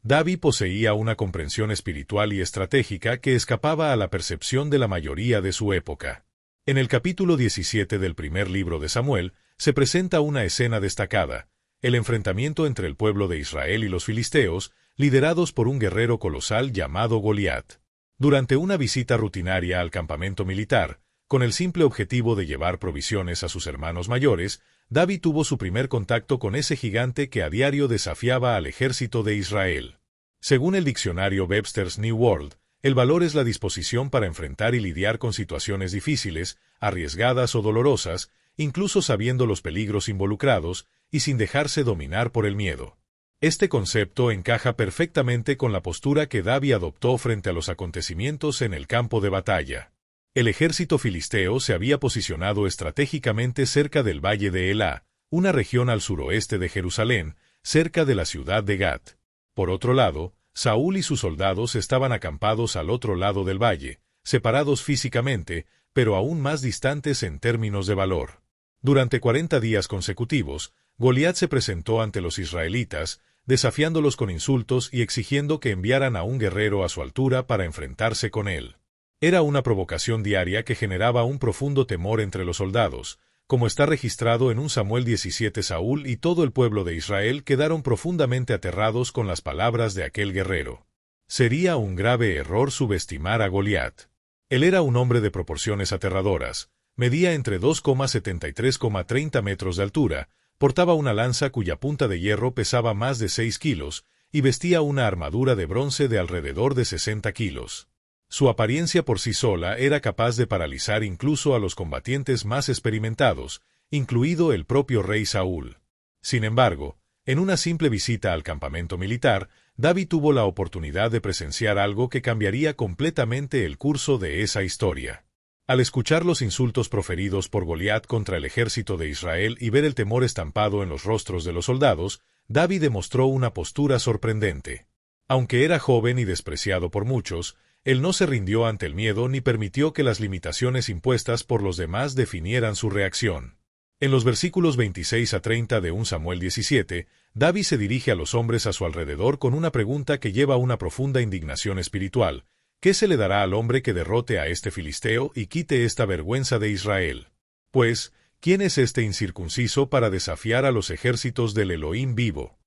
David poseía una comprensión espiritual y estratégica que escapaba a la percepción de la mayoría de su época. En el capítulo 17 del primer libro de Samuel, se presenta una escena destacada, el enfrentamiento entre el pueblo de Israel y los filisteos, liderados por un guerrero colosal llamado Goliat. Durante una visita rutinaria al campamento militar, con el simple objetivo de llevar provisiones a sus hermanos mayores, David tuvo su primer contacto con ese gigante que a diario desafiaba al ejército de Israel. Según el diccionario Webster's New World, el valor es la disposición para enfrentar y lidiar con situaciones difíciles, arriesgadas o dolorosas, incluso sabiendo los peligros involucrados y sin dejarse dominar por el miedo. Este concepto encaja perfectamente con la postura que David adoptó frente a los acontecimientos en el campo de batalla. El ejército filisteo se había posicionado estratégicamente cerca del valle de Elá, una región al suroeste de Jerusalén, cerca de la ciudad de Gat. Por otro lado, Saúl y sus soldados estaban acampados al otro lado del valle, separados físicamente, pero aún más distantes en términos de valor. Durante 40 días consecutivos, Goliat se presentó ante los israelitas, desafiándolos con insultos y exigiendo que enviaran a un guerrero a su altura para enfrentarse con él. Era una provocación diaria que generaba un profundo temor entre los soldados, como está registrado en 1 Samuel 17. Saúl y todo el pueblo de Israel quedaron profundamente aterrados con las palabras de aquel guerrero. Sería un grave error subestimar a Goliat. Él era un hombre de proporciones aterradoras. Medía entre 2,73 y 30 metros de altura, portaba una lanza cuya punta de hierro pesaba más de 6 kilos, y vestía una armadura de bronce de alrededor de 60 kilos. Su apariencia por sí sola era capaz de paralizar incluso a los combatientes más experimentados, incluido el propio rey Saúl. Sin embargo, en una simple visita al campamento militar, David tuvo la oportunidad de presenciar algo que cambiaría completamente el curso de esa historia. Al escuchar los insultos proferidos por Goliat contra el ejército de Israel y ver el temor estampado en los rostros de los soldados, David demostró una postura sorprendente. Aunque era joven y despreciado por muchos, él no se rindió ante el miedo ni permitió que las limitaciones impuestas por los demás definieran su reacción. En los versículos 26 a 30 de 1 Samuel 17, David se dirige a los hombres a su alrededor con una pregunta que lleva a una profunda indignación espiritual. ¿Qué se le dará al hombre que derrote a este filisteo y quite esta vergüenza de Israel? Pues, ¿quién es este incircunciso para desafiar a los ejércitos del Elohim vivo?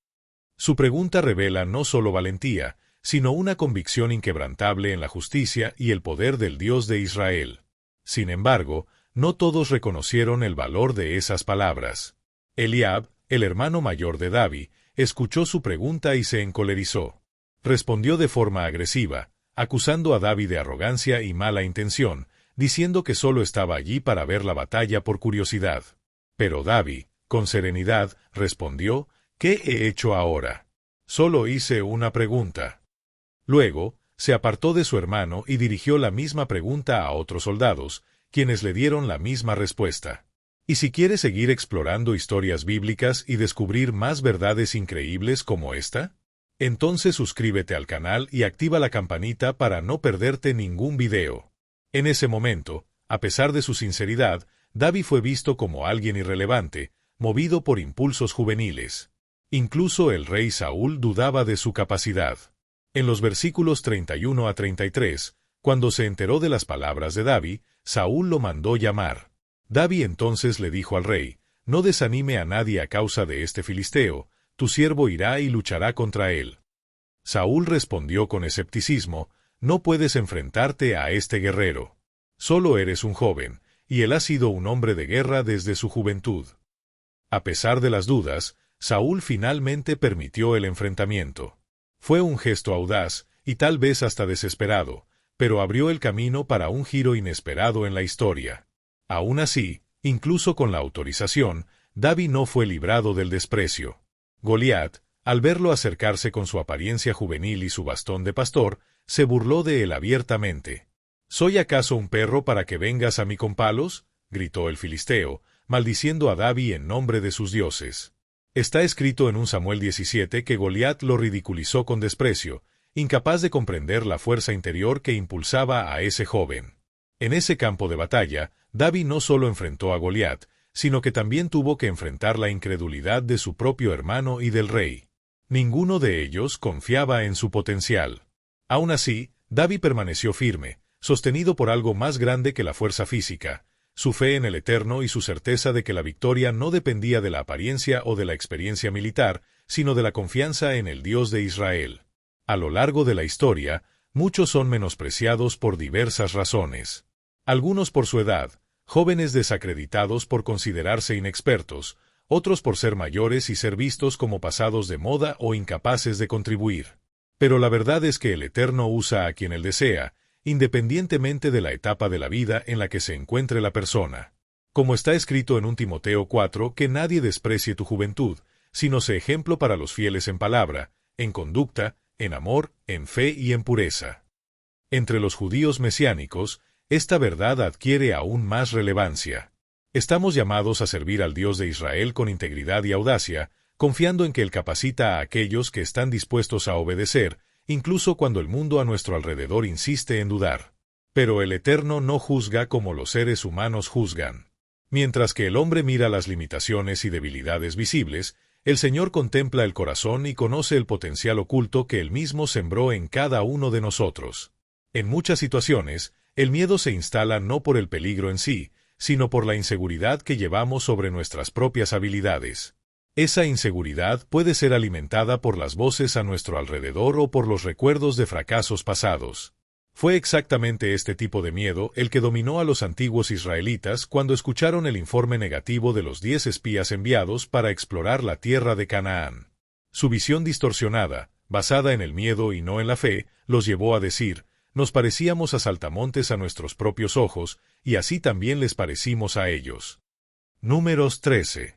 Su pregunta revela no solo valentía, sino una convicción inquebrantable en la justicia y el poder del Dios de Israel. Sin embargo, no todos reconocieron el valor de esas palabras. Eliab, el hermano mayor de David, escuchó su pregunta y se encolerizó. Respondió de forma agresiva, acusando a David de arrogancia y mala intención, diciendo que solo estaba allí para ver la batalla por curiosidad. Pero David, con serenidad, respondió, ¿qué he hecho ahora? Solo hice una pregunta. Luego, se apartó de su hermano y dirigió la misma pregunta a otros soldados, quienes le dieron la misma respuesta. Y si quieres seguir explorando historias bíblicas y descubrir más verdades increíbles como esta, entonces suscríbete al canal y activa la campanita para no perderte ningún video. En ese momento, a pesar de su sinceridad, David fue visto como alguien irrelevante, movido por impulsos juveniles. Incluso el rey Saúl dudaba de su capacidad. En los versículos 31 a 33, cuando se enteró de las palabras de David, Saúl lo mandó llamar. David entonces le dijo al rey, «No desanime a nadie a causa de este filisteo, tu siervo irá y luchará contra él». Saúl respondió con escepticismo, «No puedes enfrentarte a este guerrero. Solo eres un joven, y él ha sido un hombre de guerra desde su juventud». A pesar de las dudas, Saúl finalmente permitió el enfrentamiento. Fue un gesto audaz, y tal vez hasta desesperado, pero abrió el camino para un giro inesperado en la historia. Aún así, incluso con la autorización, David no fue librado del desprecio. Goliat, al verlo acercarse con su apariencia juvenil y su bastón de pastor, se burló de él abiertamente. «¿Soy acaso un perro para que vengas a mí con palos?», gritó el filisteo, maldiciendo a David en nombre de sus dioses. Está escrito en 1 Samuel 17 que Goliat lo ridiculizó con desprecio, incapaz de comprender la fuerza interior que impulsaba a ese joven. En ese campo de batalla, David no solo enfrentó a Goliat, sino que también tuvo que enfrentar la incredulidad de su propio hermano y del rey. Ninguno de ellos confiaba en su potencial. Aún así, David permaneció firme, sostenido por algo más grande que la fuerza física, su fe en el Eterno y su certeza de que la victoria no dependía de la apariencia o de la experiencia militar, sino de la confianza en el Dios de Israel. A lo largo de la historia, muchos son menospreciados por diversas razones. Algunos por su edad, jóvenes desacreditados por considerarse inexpertos, otros por ser mayores y ser vistos como pasados de moda o incapaces de contribuir. Pero la verdad es que el Eterno usa a quien Él desea, independientemente de la etapa de la vida en la que se encuentre la persona. Como está escrito en 1 Timoteo 4, que nadie desprecie tu juventud, sino sé ejemplo para los fieles en palabra, en conducta, en amor, en fe y en pureza. Entre los judíos mesiánicos, esta verdad adquiere aún más relevancia. Estamos llamados a servir al Dios de Israel con integridad y audacia, confiando en que Él capacita a aquellos que están dispuestos a obedecer, incluso cuando el mundo a nuestro alrededor insiste en dudar. Pero el Eterno no juzga como los seres humanos juzgan. Mientras que el hombre mira las limitaciones y debilidades visibles, el Señor contempla el corazón y conoce el potencial oculto que Él mismo sembró en cada uno de nosotros. En muchas situaciones, el miedo se instala no por el peligro en sí, sino por la inseguridad que llevamos sobre nuestras propias habilidades. Esa inseguridad puede ser alimentada por las voces a nuestro alrededor o por los recuerdos de fracasos pasados. Fue exactamente este tipo de miedo el que dominó a los antiguos israelitas cuando escucharon el informe negativo de los 10 espías enviados para explorar la tierra de Canaán. Su visión distorsionada, basada en el miedo y no en la fe, los llevó a decir: nos parecíamos a saltamontes a nuestros propios ojos, y así también les parecimos a ellos. Números 13.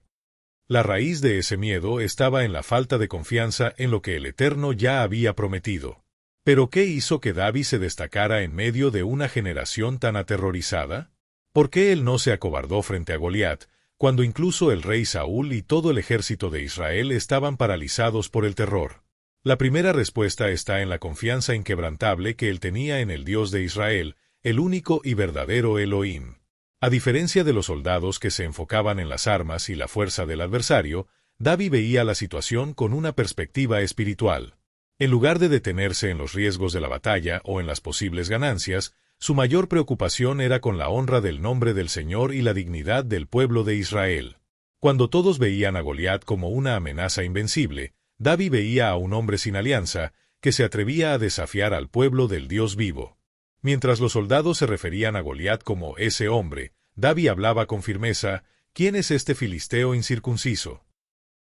La raíz de ese miedo estaba en la falta de confianza en lo que el Eterno ya había prometido. ¿Pero qué hizo que David se destacara en medio de una generación tan aterrorizada? ¿Por qué él no se acobardó frente a Goliat, cuando incluso el rey Saúl y todo el ejército de Israel estaban paralizados por el terror? La primera respuesta está en la confianza inquebrantable que él tenía en el Dios de Israel, el único y verdadero Elohim. A diferencia de los soldados que se enfocaban en las armas y la fuerza del adversario, David veía la situación con una perspectiva espiritual. En lugar de detenerse en los riesgos de la batalla o en las posibles ganancias, su mayor preocupación era con la honra del nombre del Señor y la dignidad del pueblo de Israel. Cuando todos veían a Goliat como una amenaza invencible, David veía a un hombre sin alianza, que se atrevía a desafiar al pueblo del Dios vivo. Mientras los soldados se referían a Goliat como ese hombre, David hablaba con firmeza: ¿quién es este filisteo incircunciso?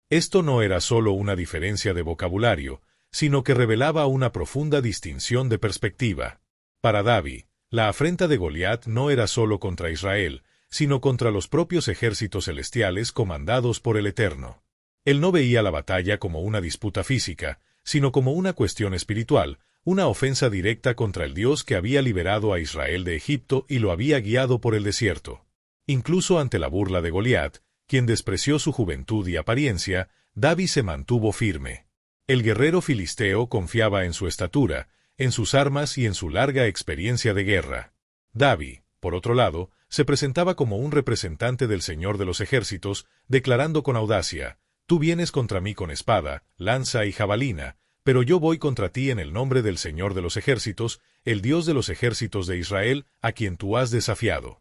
Esto no era solo una diferencia de vocabulario, sino que revelaba una profunda distinción de perspectiva. Para David, la afrenta de Goliat no era solo contra Israel, sino contra los propios ejércitos celestiales comandados por el Eterno. Él no veía la batalla como una disputa física, sino como una cuestión espiritual, una ofensa directa contra el Dios que había liberado a Israel de Egipto y lo había guiado por el desierto. Incluso ante la burla de Goliat, quien despreció su juventud y apariencia, David se mantuvo firme. El guerrero filisteo confiaba en su estatura, en sus armas y en su larga experiencia de guerra. David, por otro lado, se presentaba como un representante del Señor de los ejércitos, declarando con audacia: tú vienes contra mí con espada, lanza y jabalina, pero yo voy contra ti en el nombre del Señor de los ejércitos, el Dios de los ejércitos de Israel, a quien tú has desafiado.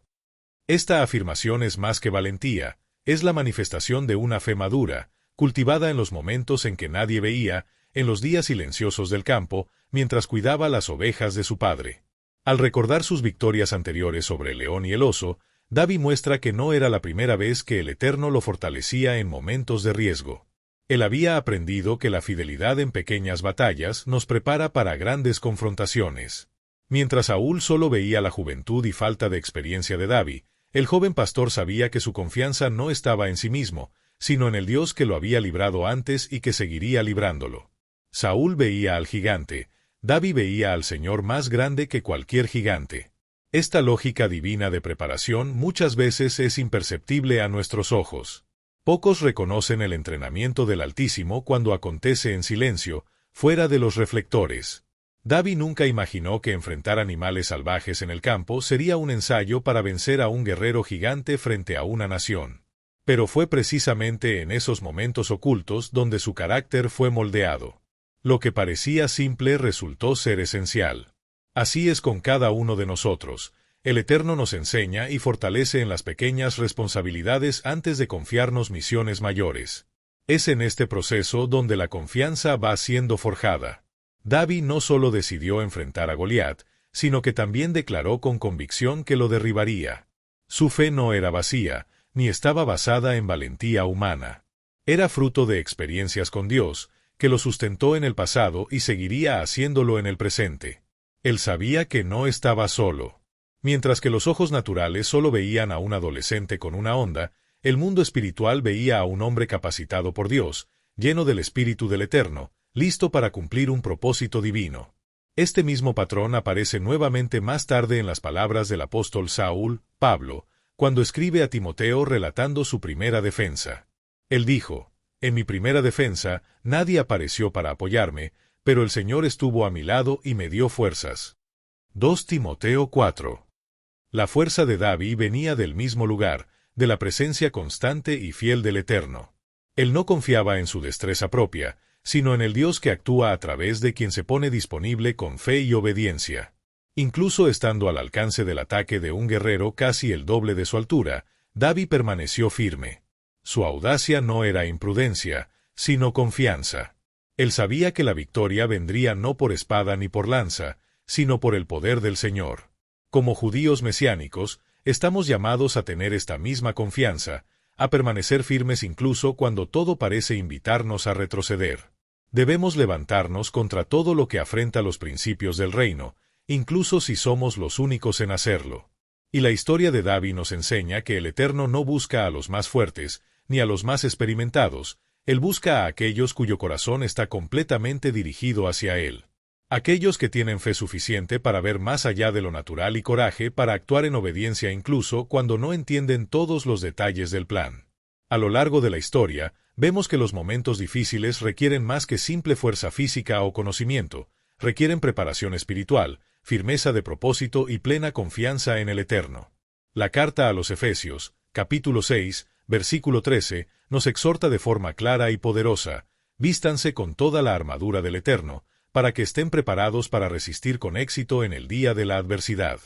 Esta afirmación es más que valentía, es la manifestación de una fe madura, cultivada en los momentos en que nadie veía, en los días silenciosos del campo, mientras cuidaba las ovejas de su padre. Al recordar sus victorias anteriores sobre el león y el oso, David muestra que no era la primera vez que el Eterno lo fortalecía en momentos de riesgo. Él había aprendido que la fidelidad en pequeñas batallas nos prepara para grandes confrontaciones. Mientras Saúl solo veía la juventud y falta de experiencia de David, el joven pastor sabía que su confianza no estaba en sí mismo, sino en el Dios que lo había librado antes y que seguiría librándolo. Saúl veía al gigante, David veía al Señor más grande que cualquier gigante. Esta lógica divina de preparación muchas veces es imperceptible a nuestros ojos. Pocos reconocen el entrenamiento del Altísimo cuando acontece en silencio, fuera de los reflectores. David nunca imaginó que enfrentar animales salvajes en el campo sería un ensayo para vencer a un guerrero gigante frente a una nación. Pero fue precisamente en esos momentos ocultos donde su carácter fue moldeado. Lo que parecía simple resultó ser esencial. Así es con cada uno de nosotros. El Eterno nos enseña y fortalece en las pequeñas responsabilidades antes de confiarnos misiones mayores. Es en este proceso donde la confianza va siendo forjada. David no solo decidió enfrentar a Goliat, sino que también declaró con convicción que lo derribaría. Su fe no era vacía, ni estaba basada en valentía humana. Era fruto de experiencias con Dios, que lo sustentó en el pasado y seguiría haciéndolo en el presente. Él sabía que no estaba solo. Mientras que los ojos naturales solo veían a un adolescente con una onda, el mundo espiritual veía a un hombre capacitado por Dios, lleno del Espíritu del Eterno, listo para cumplir un propósito divino. Este mismo patrón aparece nuevamente más tarde en las palabras del apóstol Saúl, Pablo, cuando escribe a Timoteo relatando su primera defensa. Él dijo: «En mi primera defensa, nadie apareció para apoyarme, pero el Señor estuvo a mi lado y me dio fuerzas». 2 Timoteo 4. La fuerza de David venía del mismo lugar, de la presencia constante y fiel del Eterno. Él no confiaba en su destreza propia, sino en el Dios que actúa a través de quien se pone disponible con fe y obediencia. Incluso estando al alcance del ataque de un guerrero casi el doble de su altura, David permaneció firme. Su audacia no era imprudencia, sino confianza. Él sabía que la victoria vendría no por espada ni por lanza, sino por el poder del Señor. Como judíos mesiánicos, estamos llamados a tener esta misma confianza, a permanecer firmes incluso cuando todo parece invitarnos a retroceder. Debemos levantarnos contra todo lo que afrenta los principios del reino, incluso si somos los únicos en hacerlo. Y la historia de David nos enseña que el Eterno no busca a los más fuertes, ni a los más experimentados, Él busca a aquellos cuyo corazón está completamente dirigido hacia Él. Aquellos que tienen fe suficiente para ver más allá de lo natural y coraje para actuar en obediencia incluso cuando no entienden todos los detalles del plan. A lo largo de la historia, vemos que los momentos difíciles requieren más que simple fuerza física o conocimiento, requieren preparación espiritual, firmeza de propósito y plena confianza en el Eterno. La carta a los Efesios, capítulo 6, versículo 13, nos exhorta de forma clara y poderosa: «Vístanse con toda la armadura del Eterno, para que estén preparados para resistir con éxito en el día de la adversidad.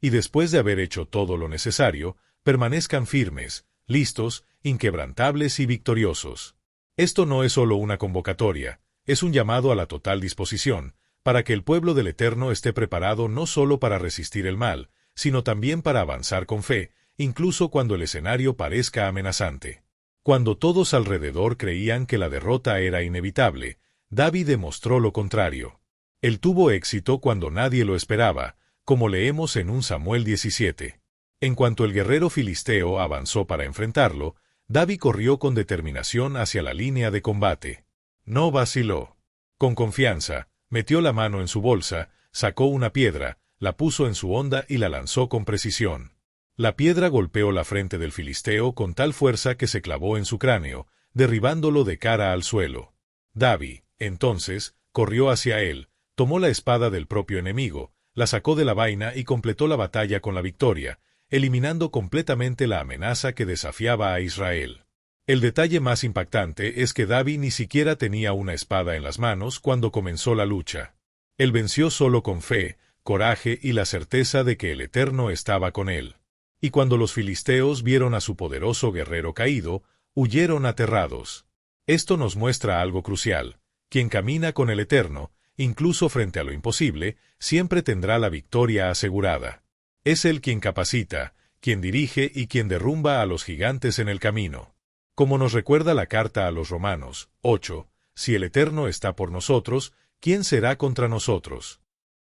Y después de haber hecho todo lo necesario, permanezcan firmes, listos, inquebrantables y victoriosos». Esto no es solo una convocatoria, es un llamado a la total disposición, para que el pueblo del Eterno esté preparado no solo para resistir el mal, sino también para avanzar con fe, incluso cuando el escenario parezca amenazante. Cuando todos alrededor creían que la derrota era inevitable, David demostró lo contrario. Él tuvo éxito cuando nadie lo esperaba, como leemos en 1 Samuel 17. En cuanto el guerrero filisteo avanzó para enfrentarlo, David corrió con determinación hacia la línea de combate. No vaciló. Con confianza, metió la mano en su bolsa, sacó una piedra, la puso en su honda y la lanzó con precisión. La piedra golpeó la frente del filisteo con tal fuerza que se clavó en su cráneo, derribándolo de cara al suelo. David, entonces, corrió hacia él, tomó la espada del propio enemigo, la sacó de la vaina y completó la batalla con la victoria, eliminando completamente la amenaza que desafiaba a Israel. El detalle más impactante es que David ni siquiera tenía una espada en las manos cuando comenzó la lucha. Él venció solo con fe, coraje y la certeza de que el Eterno estaba con él. Y cuando los filisteos vieron a su poderoso guerrero caído, huyeron aterrados. Esto nos muestra algo crucial: quien camina con el Eterno, incluso frente a lo imposible, siempre tendrá la victoria asegurada. Es Él quien capacita, quien dirige y quien derrumba a los gigantes en el camino. Como nos recuerda la carta a los Romanos 8, si el Eterno está por nosotros, ¿quién será contra nosotros?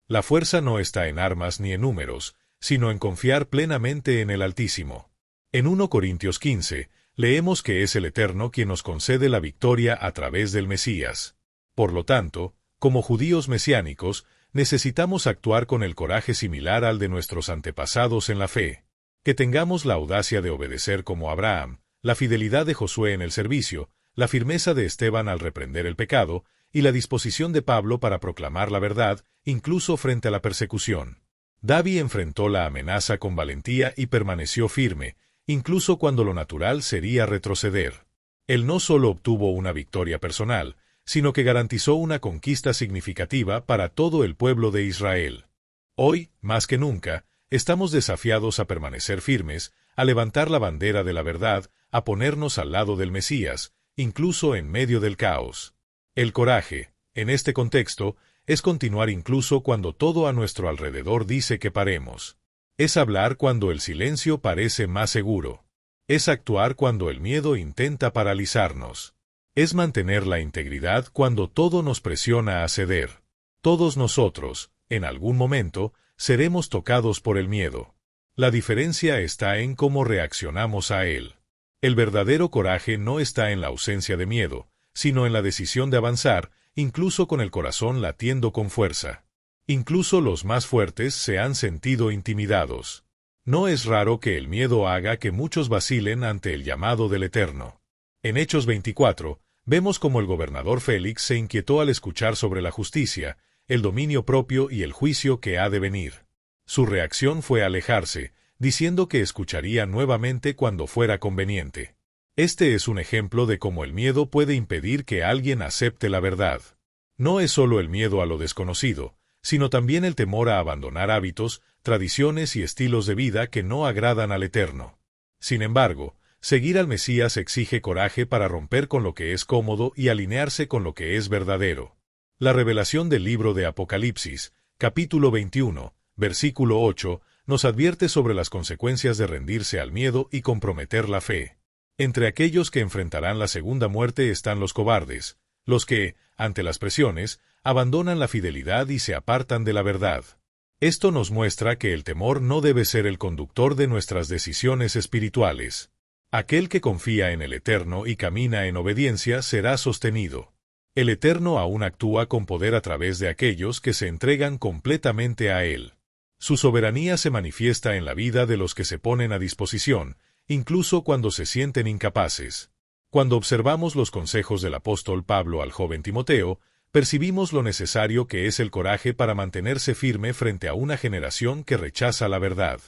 La fuerza no está en armas ni en números, sino en confiar plenamente en el Altísimo. En 1 Corintios 15, leemos que es el Eterno quien nos concede la victoria a través del Mesías. Por lo tanto, como judíos mesiánicos, necesitamos actuar con el coraje similar al de nuestros antepasados en la fe. Que tengamos la audacia de obedecer como Abraham, la fidelidad de Josué en el servicio, la firmeza de Esteban al reprender el pecado, y la disposición de Pablo para proclamar la verdad, incluso frente a la persecución. David enfrentó la amenaza con valentía y permaneció firme, incluso cuando lo natural sería retroceder. Él no solo obtuvo una victoria personal, sino que garantizó una conquista significativa para todo el pueblo de Israel. Hoy, más que nunca, estamos desafiados a permanecer firmes, a levantar la bandera de la verdad, a ponernos al lado del Mesías, incluso en medio del caos. El coraje, en este contexto, es continuar incluso cuando todo a nuestro alrededor dice que paremos. Es hablar cuando el silencio parece más seguro. Es actuar cuando el miedo intenta paralizarnos. Es mantener la integridad cuando todo nos presiona a ceder. Todos nosotros, en algún momento, seremos tocados por el miedo. La diferencia está en cómo reaccionamos a él. El verdadero coraje no está en la ausencia de miedo, sino en la decisión de avanzar, incluso con el corazón latiendo con fuerza. Incluso los más fuertes se han sentido intimidados. No es raro que el miedo haga que muchos vacilen ante el llamado del Eterno. En Hechos 24, vemos cómo el gobernador Félix se inquietó al escuchar sobre la justicia, el dominio propio y el juicio que ha de venir. Su reacción fue alejarse, diciendo que escucharía nuevamente cuando fuera conveniente. Este es un ejemplo de cómo el miedo puede impedir que alguien acepte la verdad. No es solo el miedo a lo desconocido, sino también el temor a abandonar hábitos, tradiciones y estilos de vida que no agradan al Eterno. Sin embargo, seguir al Mesías exige coraje para romper con lo que es cómodo y alinearse con lo que es verdadero. La revelación del libro de Apocalipsis, capítulo 21, versículo 8, nos advierte sobre las consecuencias de rendirse al miedo y comprometer la fe. Entre aquellos que enfrentarán la segunda muerte están los cobardes, los que, ante las presiones, abandonan la fidelidad y se apartan de la verdad. Esto nos muestra que el temor no debe ser el conductor de nuestras decisiones espirituales. Aquel que confía en el Eterno y camina en obediencia será sostenido. El Eterno aún actúa con poder a través de aquellos que se entregan completamente a Él. Su soberanía se manifiesta en la vida de los que se ponen a disposición, incluso cuando se sienten incapaces. Cuando observamos los consejos del apóstol Pablo al joven Timoteo, percibimos lo necesario que es el coraje para mantenerse firme frente a una generación que rechaza la verdad.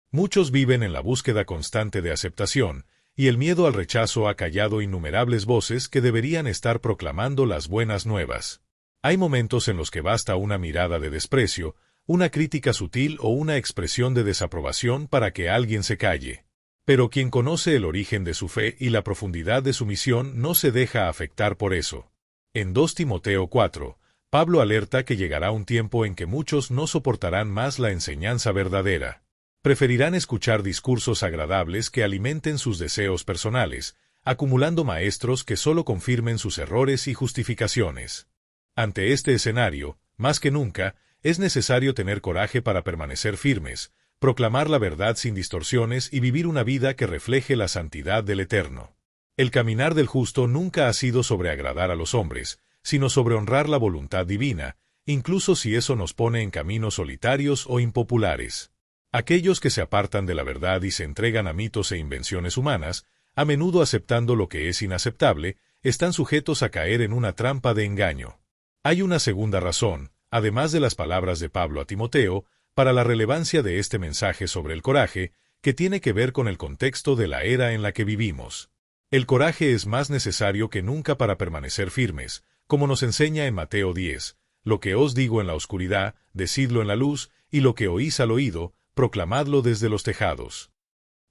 Muchos viven en la búsqueda constante de aceptación, y el miedo al rechazo ha callado innumerables voces que deberían estar proclamando las buenas nuevas. Hay momentos en los que basta una mirada de desprecio, una crítica sutil o una expresión de desaprobación para que alguien se calle. Pero quien conoce el origen de su fe y la profundidad de su misión no se deja afectar por eso. En 2 Timoteo 4, Pablo alerta que llegará un tiempo en que muchos no soportarán más la enseñanza verdadera. Preferirán escuchar discursos agradables que alimenten sus deseos personales, acumulando maestros que solo confirmen sus errores y justificaciones. Ante este escenario, más que nunca, es necesario tener coraje para permanecer firmes, proclamar la verdad sin distorsiones y vivir una vida que refleje la santidad del Eterno. El caminar del justo nunca ha sido sobre agradar a los hombres, sino sobre honrar la voluntad divina, incluso si eso nos pone en caminos solitarios o impopulares. Aquellos que se apartan de la verdad y se entregan a mitos e invenciones humanas, a menudo aceptando lo que es inaceptable, están sujetos a caer en una trampa de engaño. Hay una segunda razón, además de las palabras de Pablo a Timoteo, para la relevancia de este mensaje sobre el coraje, que tiene que ver con el contexto de la era en la que vivimos. El coraje es más necesario que nunca para permanecer firmes, como nos enseña en Mateo 10, lo que os digo en la oscuridad, decidlo en la luz, y lo que oís al oído, proclamadlo desde los tejados.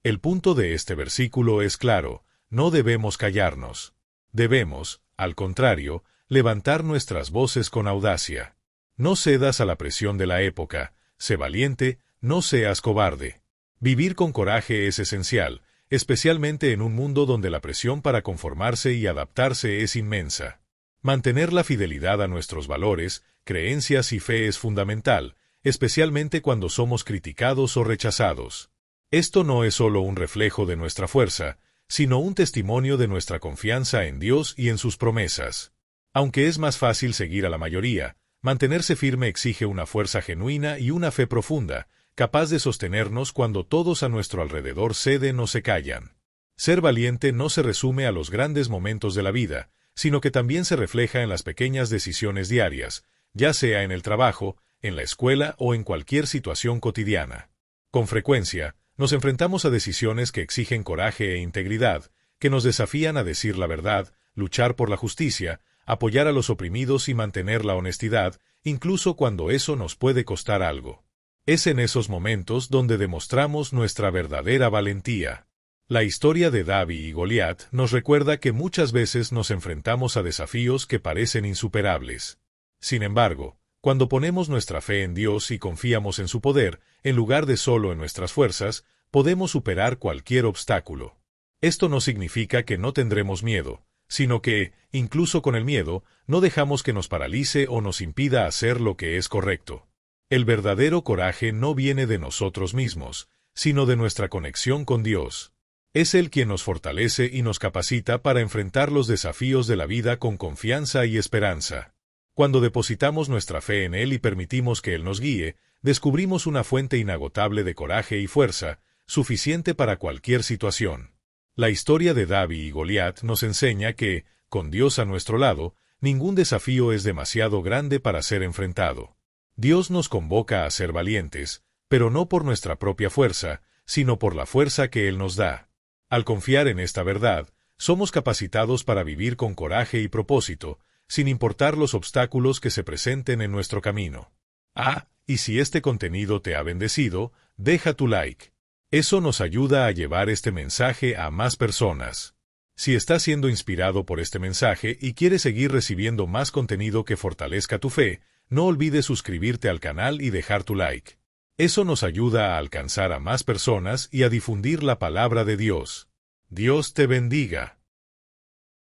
El punto de este versículo es claro, no debemos callarnos. Debemos, al contrario, levantar nuestras voces con audacia. No cedas a la presión de la época, sé valiente, no seas cobarde. Vivir con coraje es esencial, especialmente en un mundo donde la presión para conformarse y adaptarse es inmensa. Mantener la fidelidad a nuestros valores, creencias y fe es fundamental, especialmente cuando somos criticados o rechazados. Esto no es solo un reflejo de nuestra fuerza, sino un testimonio de nuestra confianza en Dios y en sus promesas. Aunque es más fácil seguir a la mayoría, mantenerse firme exige una fuerza genuina y una fe profunda, capaz de sostenernos cuando todos a nuestro alrededor ceden o se callan. Ser valiente no se resume a los grandes momentos de la vida, sino que también se refleja en las pequeñas decisiones diarias, ya sea en el trabajo, en la escuela o en cualquier situación cotidiana. Con frecuencia, nos enfrentamos a decisiones que exigen coraje e integridad, que nos desafían a decir la verdad, luchar por la justicia, apoyar a los oprimidos y mantener la honestidad, incluso cuando eso nos puede costar algo. Es en esos momentos donde demostramos nuestra verdadera valentía. La historia de David y Goliat nos recuerda que muchas veces nos enfrentamos a desafíos que parecen insuperables. Sin embargo, cuando ponemos nuestra fe en Dios y confiamos en su poder, en lugar de solo en nuestras fuerzas, podemos superar cualquier obstáculo. Esto no significa que no tendremos miedo, sino que, incluso con el miedo, no dejamos que nos paralice o nos impida hacer lo que es correcto. El verdadero coraje no viene de nosotros mismos, sino de nuestra conexión con Dios. Es Él quien nos fortalece y nos capacita para enfrentar los desafíos de la vida con confianza y esperanza. Cuando depositamos nuestra fe en Él y permitimos que Él nos guíe, descubrimos una fuente inagotable de coraje y fuerza, suficiente para cualquier situación. La historia de David y Goliat nos enseña que, con Dios a nuestro lado, ningún desafío es demasiado grande para ser enfrentado. Dios nos convoca a ser valientes, pero no por nuestra propia fuerza, sino por la fuerza que Él nos da. Al confiar en esta verdad, somos capacitados para vivir con coraje y propósito, sin importar los obstáculos que se presenten en nuestro camino. Y si este contenido te ha bendecido, deja tu like. Eso nos ayuda a llevar este mensaje a más personas. Si estás siendo inspirado por este mensaje y quieres seguir recibiendo más contenido que fortalezca tu fe, no olvides suscribirte al canal y dejar tu like. Eso nos ayuda a alcanzar a más personas y a difundir la palabra de Dios. Dios te bendiga.